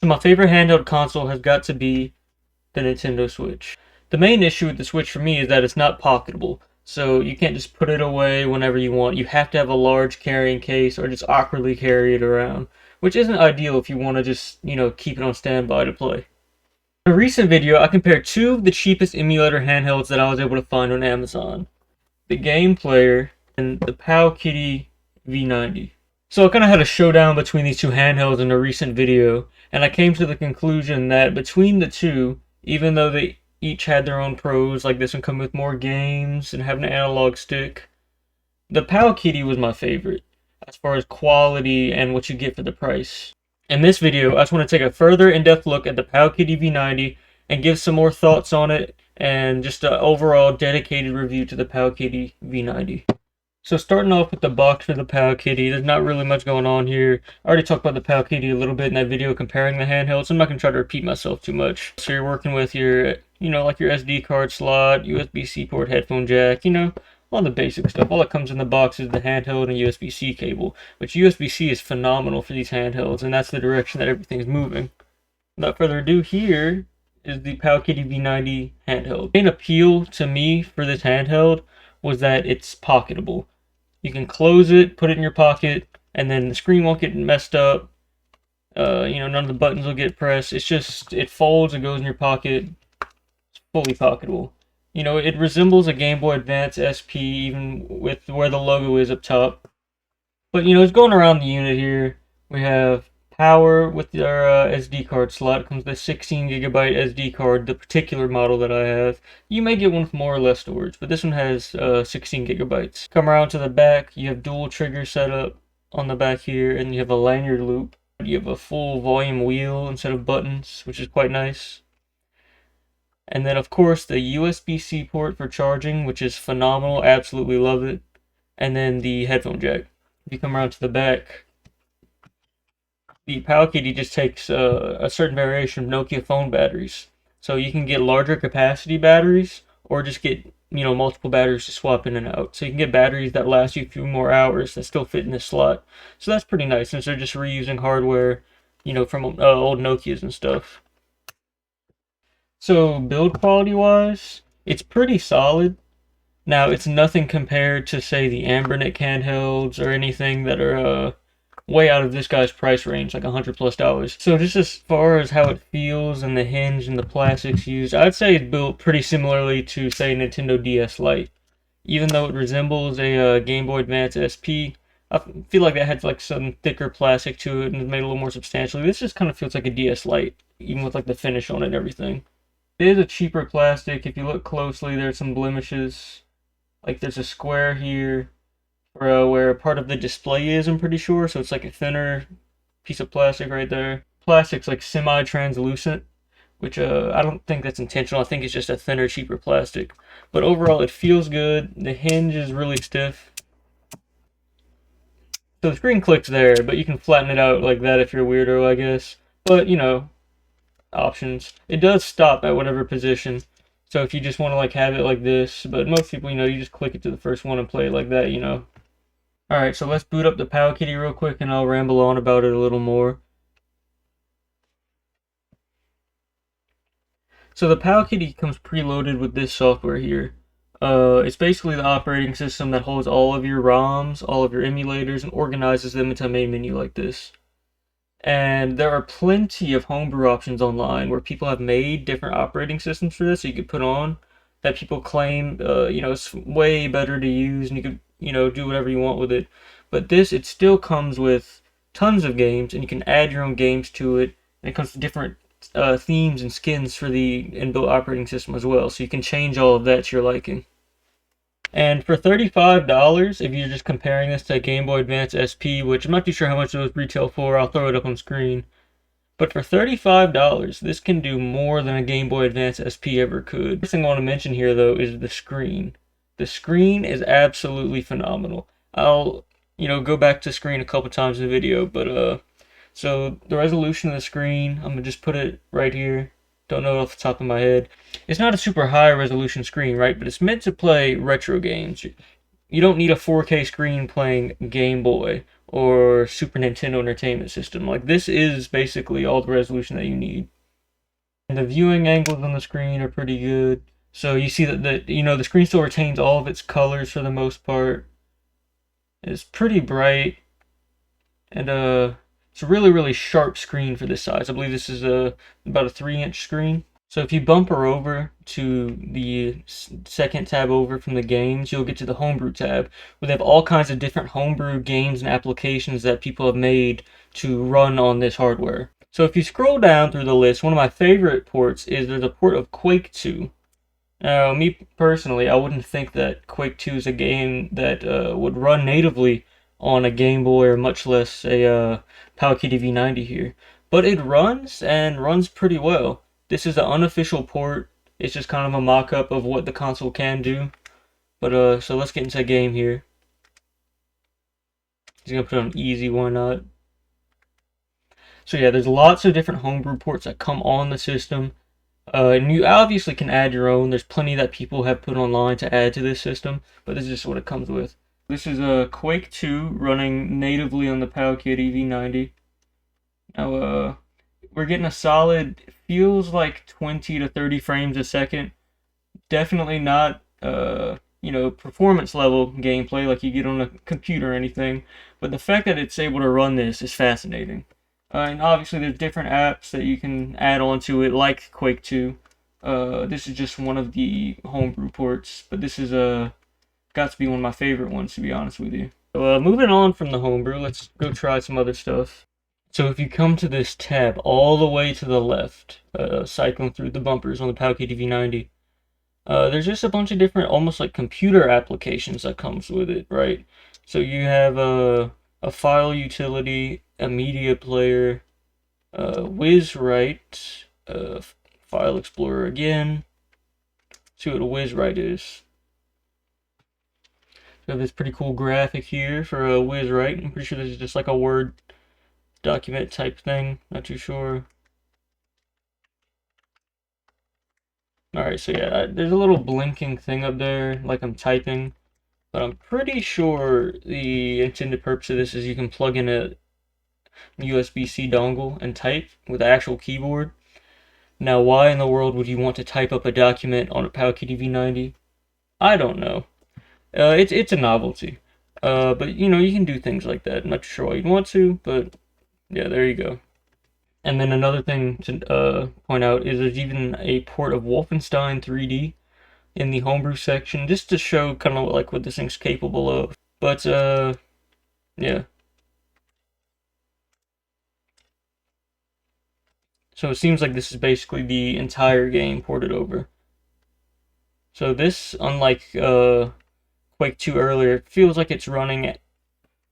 So my favorite handheld console has got to be the Nintendo Switch. The main issue with the Switch for me is that it's not pocketable. So you can't just put it away whenever you want. You have to have a large carrying case or just awkwardly carry it around, which isn't ideal if you want to just, keep it on standby to play. In a recent video, I compared two of the cheapest emulator handhelds that I was able to find on Amazon. The Game Player and the Powkiddy v90. So I kind of had a showdown between these two handhelds in a recent video, and I came to the conclusion that between the two, even though they each had their own pros, like this one come with more games and having an analog stick, the Powkiddy was my favorite, as far as quality and what you get for the price. In this video, I just want to take a further in-depth look at the Powkiddy v90 and give some more thoughts on it, and just an overall dedicated review to the Powkiddy v90. So starting off with the box for the Powkiddy, there's not really much going on here. I already talked about the Powkiddy a little bit in that video comparing the handhelds, so I'm not going to try to repeat myself too much. So you're working with your, like your SD card slot, USB-C port, headphone jack, all the basic stuff. All that comes in the box is the handheld and USB-C cable, which USB-C is phenomenal for these handhelds, and that's the direction that everything's moving. Without further ado, here is the Powkiddy v90 handheld. The main appeal to me for this handheld was that it's pocketable. You can close it, put it in your pocket, and then the screen won't get messed up. None of the buttons will get pressed. It's just, it folds, it goes in your pocket. It's fully pocketable. It resembles a Gameboy Advance SP, even with where the logo is up top. But, it's going around the unit here. We have power with our SD card slot. It comes with a 16 gigabyte SD card, the particular model that I have. You may get one with more or less storage, but this one has 16 gigabytes. Come around to the back, you have dual trigger setup on the back here, and you have a lanyard loop. You have a full volume wheel instead of buttons, which is quite nice. And then, of course, the USB-C port for charging, which is phenomenal. Absolutely love it. And then the headphone jack. If you come around to the back, the Powkiddy just takes a certain variation of Nokia phone batteries. So you can get larger capacity batteries, or just get, multiple batteries to swap in and out. So you can get batteries that last you a few more hours that still fit in this slot. So that's pretty nice, since they're just reusing hardware, from old Nokias and stuff. So build quality wise, it's pretty solid. Now, it's nothing compared to, say, the Ambernic handhelds or anything that are way out of this guy's price range, like $100+. So just as far as how it feels and the hinge and the plastics used, I'd say it's built pretty similarly to, say, Nintendo DS Lite. Even though it resembles a Game Boy Advance SP, I feel like that had like some thicker plastic to it and made it a little more substantial. This just kind of feels like a DS Lite, even with like the finish on it and everything. It is a cheaper plastic. If you look closely, there's some blemishes. Like there's a square here where part of the display is, I'm pretty sure. So it's like a thinner piece of plastic right there. Plastic's like semi-translucent, which I don't think that's intentional. I think it's just a thinner, cheaper plastic. But overall, it feels good. The hinge is really stiff. So the screen clicks there, but you can flatten it out like that if you're a weirdo, I guess. But, options. It does stop at whatever position. So if you just want to like have it like this, but most people, you just click it to the first one and play it like that, Alright, so let's boot up the Powkiddy real quick and I'll ramble on about it a little more. So the Powkiddy comes preloaded with this software here. It's basically the operating system that holds all of your ROMs, all of your emulators, and organizes them into a main menu like this. And there are plenty of homebrew options online where people have made different operating systems for this, so you could put on that people claim, it's way better to use, and you could, do whatever you want with it. But it still comes with tons of games, and you can add your own games to it, and it comes with different themes and skins for the inbuilt operating system as well, so you can change all of that to your liking. And for $35, if you're just comparing this to a Game Boy Advance SP, which I'm not too sure how much those retail for, I'll throw it up on screen. But for $35, this can do more than a Game Boy Advance SP ever could. First thing I want to mention here, though, is the screen. The screen is absolutely phenomenal. I'll, go back to screen a couple times in the video, but, so the resolution of the screen, I'm going to just put it right here. Don't know off the top of my head. It's not a super high resolution screen, right? But it's meant to play retro games. You don't need a 4K screen playing Game Boy or Super Nintendo Entertainment System. Like, this is basically all the resolution that you need. And the viewing angles on the screen are pretty good. So you see that the screen still retains all of its colors for the most part. It's pretty bright, and it's a really sharp screen for this size. I believe this is about a 3-inch screen. So if you bumper over to the second tab over from the games, you'll get to the homebrew tab, where they have all kinds of different homebrew games and applications that people have made to run on this hardware. So if you scroll down through the list, one of my favorite ports is there's a port of Quake 2. Now, me personally, I wouldn't think that Quake 2 is a game that would run natively on a Game Boy, or much less a Powkiddy v90 here. But it runs, and runs pretty well. This is an unofficial port. It's just kind of a mock-up of what the console can do. But so let's get into the game here. Just gonna put it on easy, why not? So yeah, there's lots of different homebrew ports that come on the system. And you obviously can add your own. There's plenty that people have put online to add to this system, but this is just what it comes with. This is a Quake 2 running natively on the Powkiddy v90. Now, we're getting a solid, feels like 20 to 30 frames a second. Definitely not, performance level gameplay like you get on a computer or anything. But the fact that it's able to run this is fascinating. And obviously there's different apps that you can add onto it, like Quake 2. This is just one of the homebrew ports, but this is got to be one of my favorite ones, to be honest with you. So moving on from the homebrew, let's go try some other stuff. So if you come to this tab all the way to the left, cycling through the bumpers on the Powkiddy v90, there's just a bunch of different, almost like computer applications that comes with it, right? So you have a file utility, a media player, WizWrite, file explorer again. See what a WizWrite is. We have this pretty cool graphic here for a WizWrite. I'm pretty sure this is just like a Word document type thing. Not too sure. Alright, so yeah, there's a little blinking thing up there, like I'm typing. But I'm pretty sure the intended purpose of this is you can plug in a USB-C dongle and type with the actual keyboard. Now, why in the world would you want to type up a document on a Powkiddy v90? I don't know. It's a novelty. But, you can do things like that. I'm not sure why you'd want to, but yeah, there you go. And then another thing to point out is there's even a port of Wolfenstein 3D in the homebrew section, just to show kind of like what this thing's capable of. But, yeah. So it seems like this is basically the entire game ported over. So this, unlike Quake 2 earlier, feels like it's running at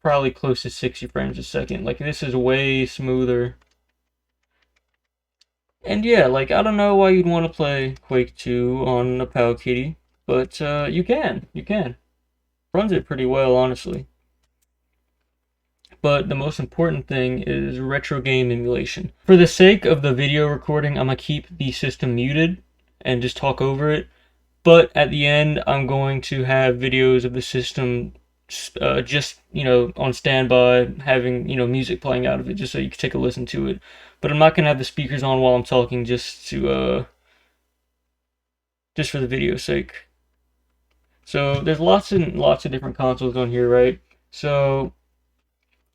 probably close to 60 frames a second. Like, this is way smoother. And yeah, like, I don't know why you'd want to play Quake 2 on a Powkiddy, but you can. Runs it pretty well, honestly. But the most important thing is retro game emulation. For the sake of the video recording, I'm going to keep the system muted and just talk over it. But at the end, I'm going to have videos of the system just, on standby, having, music playing out of it, just so you can take a listen to it. But I'm not going to have the speakers on while I'm talking, just for the video's sake. So there's lots and lots of different consoles on here, right? So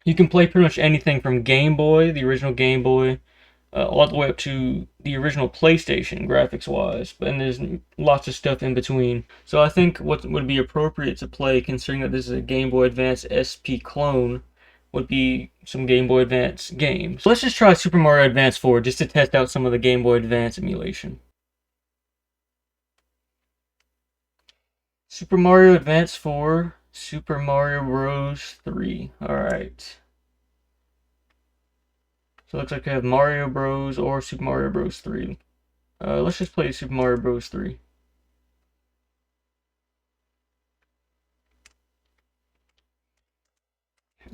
you can play pretty much anything from Game Boy, the original Game Boy, all the way up to the original PlayStation, graphics-wise. And there's lots of stuff in between. So I think what would be appropriate to play, considering that this is a Game Boy Advance SP clone, would be some Game Boy Advance games. So let's just try Super Mario Advance 4, just to test out some of the Game Boy Advance emulation. Super Mario Advance 4, Super Mario Bros. 3. Alright. So it looks like I have Mario Bros. Or Super Mario Bros. 3. Let's just play Super Mario Bros. 3.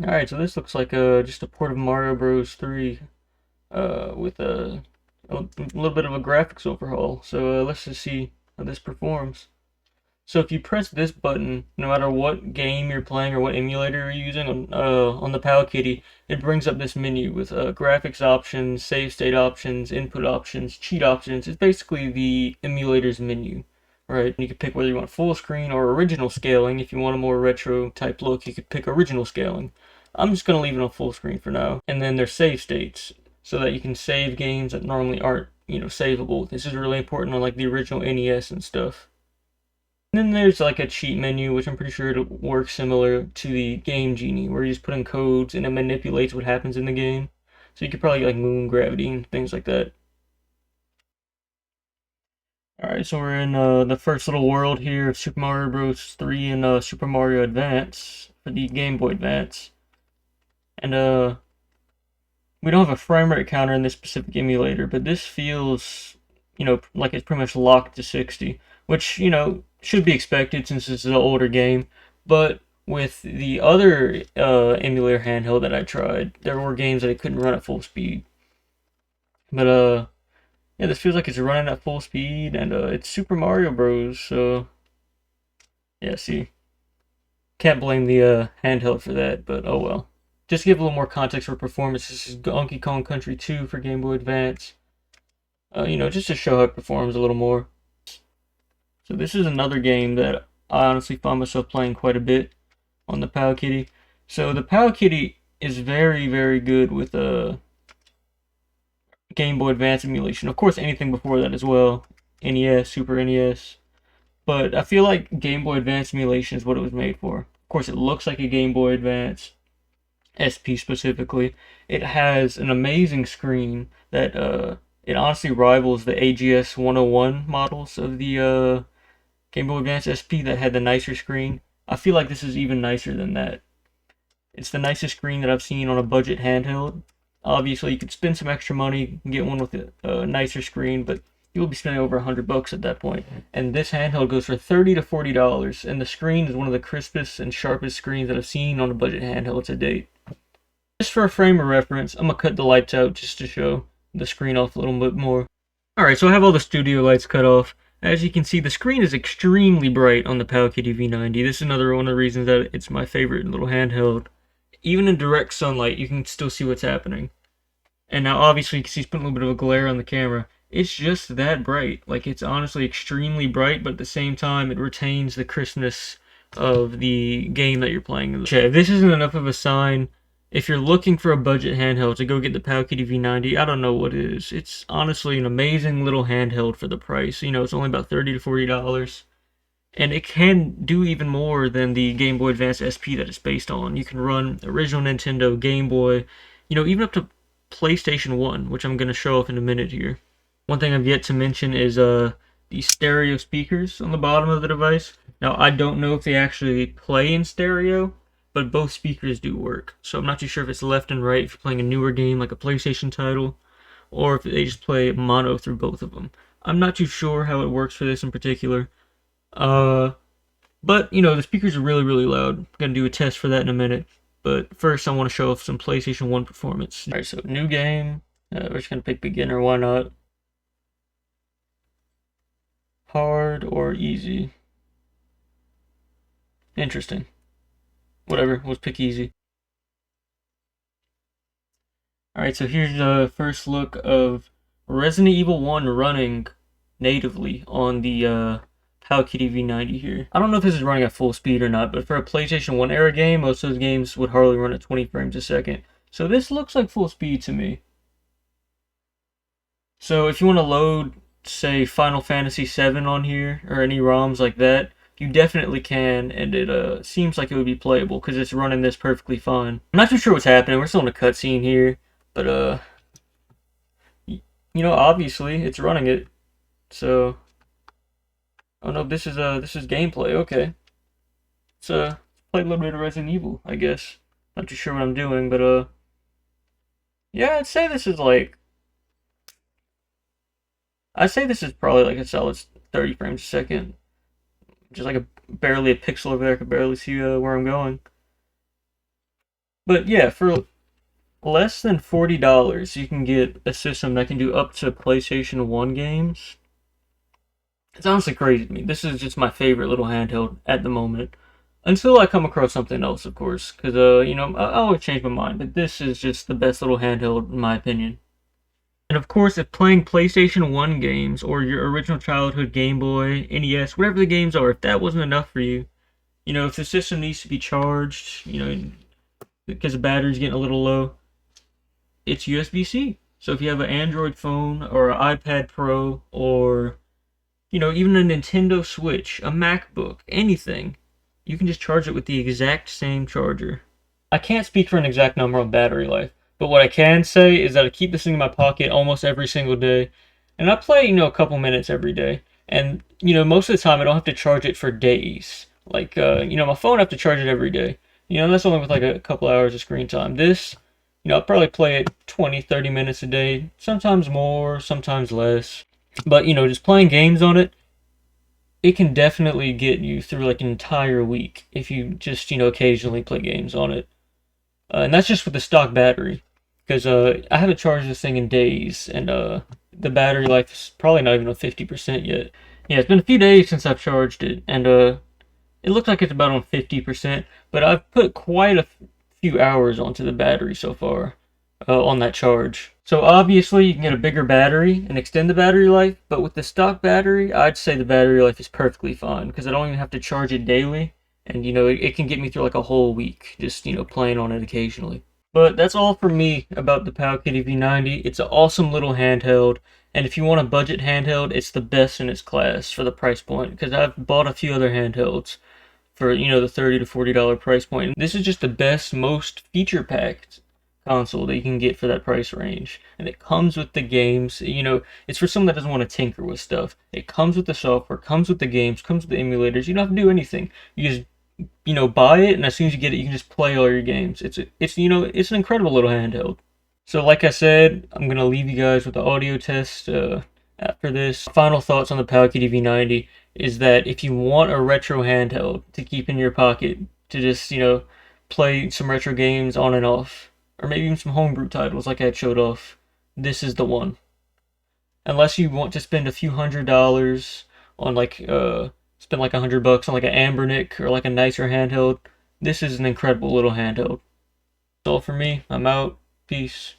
Alright, so this looks like just a port of Mario Bros. 3 with a little bit of a graphics overhaul. So let's just see how this performs. So if you press this button, no matter what game you're playing or what emulator you're using on the Powkiddy, it brings up this menu with graphics options, save state options, input options, cheat options. It's basically the emulator's menu, right? You can pick whether you want full screen or original scaling. If you want a more retro type look, you could pick original scaling. I'm just going to leave it on full screen for now. And then there's save states, so that you can save games that normally aren't, savable. This is really important on like the original NES and stuff. And then there's like a cheat menu, which I'm pretty sure it works similar to the Game Genie, where you just put in codes and it manipulates what happens in the game. So you could probably get like moon gravity and things like that. Alright, so we're in the first little world here of Super Mario Bros. 3 and Super Mario Advance for the Game Boy Advance. And we don't have a frame rate counter in this specific emulator, but this feels, like it's pretty much locked to 60, which, should be expected since this is an older game. But with the other emulator handheld that I tried, there were games that it couldn't run at full speed. But yeah, this feels like it's running at full speed, and it's Super Mario Bros. So yeah, see, can't blame the handheld for that. But oh well. Just to give a little more context for performance, this is Donkey Kong Country 2 for Game Boy Advance. Just to show how it performs a little more. So this is another game that I honestly find myself playing quite a bit on the Powkiddy. So the Powkiddy is very, very good with Game Boy Advance emulation. Of course, anything before that as well. NES, Super NES. But I feel like Game Boy Advance emulation is what it was made for. Of course, it looks like a Game Boy Advance. SP specifically. It has an amazing screen that it honestly rivals the AGS 101 models of the Game Boy Advance SP that had the nicer screen. I feel like this is even nicer than that. It's the nicest screen that I've seen on a budget handheld. Obviously, you could spend some extra money and get one with a nicer screen, but you'll be spending over $100 at that point. And this handheld goes for $30 to $40, and the screen is one of the crispest and sharpest screens that I've seen on a budget handheld to date. Just for a frame of reference, I'm going to cut the lights out just to show the screen off a little bit more. Alright, so I have all the studio lights cut off. As you can see, the screen is extremely bright on the Powkiddy v90. This is another one of the reasons that it's my favorite little handheld. Even in direct sunlight, you can still see what's happening. And now, obviously, you can see it's putting a little bit of a glare on the camera. It's just that bright. Like, it's honestly extremely bright, but at the same time, it retains the crispness of the game that you're playing. Okay, if this isn't enough of a sign, if you're looking for a budget handheld to go get the Powkiddy v90, I don't know what it is. It's honestly an amazing little handheld for the price. It's only about $30 to $40. And it can do even more than the Game Boy Advance SP that it's based on. You can run original Nintendo, Game Boy, even up to PlayStation 1, which I'm going to show off in a minute here. One thing I've yet to mention is the stereo speakers on the bottom of the device. Now, I don't know if they actually play in stereo, but both speakers do work. So I'm not too sure if it's left and right if you're playing a newer game like a PlayStation title, or if they just play mono through both of them. I'm not too sure how it works for this in particular. But, the speakers are really, really loud. I'm going to do a test for that in a minute. But first, I want to show off some PlayStation 1 performance. Alright, so new game. We're just going to pick beginner, why not? Hard or easy? Interesting. Whatever, let's pick easy. Alright, so here's the first look of Resident Evil 1 running natively on the Powkiddy v90 here. I don't know if this is running at full speed or not, but for a PlayStation 1 era game, most of those games would hardly run at 20 frames a second. So this looks like full speed to me. So if you want to load, say, Final Fantasy VII on here, or any ROMs like that, you definitely can, and it seems like it would be playable, because it's running this perfectly fine. I'm not too sure what's happening, we're still in a cutscene here, but obviously, it's running it, so... Oh no, this is gameplay, okay. Let's play a little bit of Resident Evil, I guess. Not too sure what I'm doing, but yeah, I'd say this is probably like a solid 30 frames a second. Just like barely a pixel over there, I could barely see where I'm going. But yeah, for less than $40, you can get a system that can do up to PlayStation 1 games. It's honestly crazy to me. This is just my favorite little handheld at the moment. Until I come across something else, of course, because, I always change my mind, but this is just the best little handheld, in my opinion. And of course, if playing PlayStation 1 games or your original childhood Game Boy, NES, whatever the games are, if that wasn't enough for you, if the system needs to be charged, because the battery's getting a little low, it's USB-C. So if you have an Android phone or an iPad Pro or, even a Nintendo Switch, a MacBook, anything, you can just charge it with the exact same charger. I can't speak for an exact number on battery life, but what I can say is that I keep this thing in my pocket almost every single day, and I play, a couple minutes every day. And, most of the time I don't have to charge it for days. Like, my phone I have to charge it every day. That's only with like a couple hours of screen time. This, I'll probably play it 20, 30 minutes a day, sometimes more, sometimes less. But, just playing games on it, it can definitely get you through like an entire week if you just, occasionally play games on it. And that's just with the stock battery. Because I haven't charged this thing in days, and the battery life is probably not even on 50% yet. Yeah, it's been a few days since I've charged it, and it looks like it's about on 50%, but I've put quite a few hours onto the battery so far on that charge. So obviously you can get a bigger battery and extend the battery life, but with the stock battery, I'd say the battery life is perfectly fine because I don't even have to charge it daily, and it can get me through like a whole week just playing on it occasionally. But that's all for me about the Powkiddy V90. It's an awesome little handheld, and if you want a budget handheld, it's the best in its class for the price point because I've bought a few other handhelds for the $30 to $40 price point. This is just the best, most feature packed console that you can get for that price range, and it comes with the games. It's for someone that doesn't want to tinker with stuff. It comes with the software, comes with the games, comes with the emulators. You don't have to do anything. You just buy it, and as soon as you get it, you can just play all your games. It's an incredible little handheld. So like I said, I'm gonna leave you guys with the audio test after this. Final thoughts on the Powkiddy V90 is that if you want a retro handheld to keep in your pocket to just play some retro games on and off, or maybe even some homebrew titles like I had showed off, this is the one. Unless you want to spend a few $100s on spend like $100 on like an Ambernick or like a nicer handheld, this is an incredible little handheld. That's all for me. I'm out. Peace.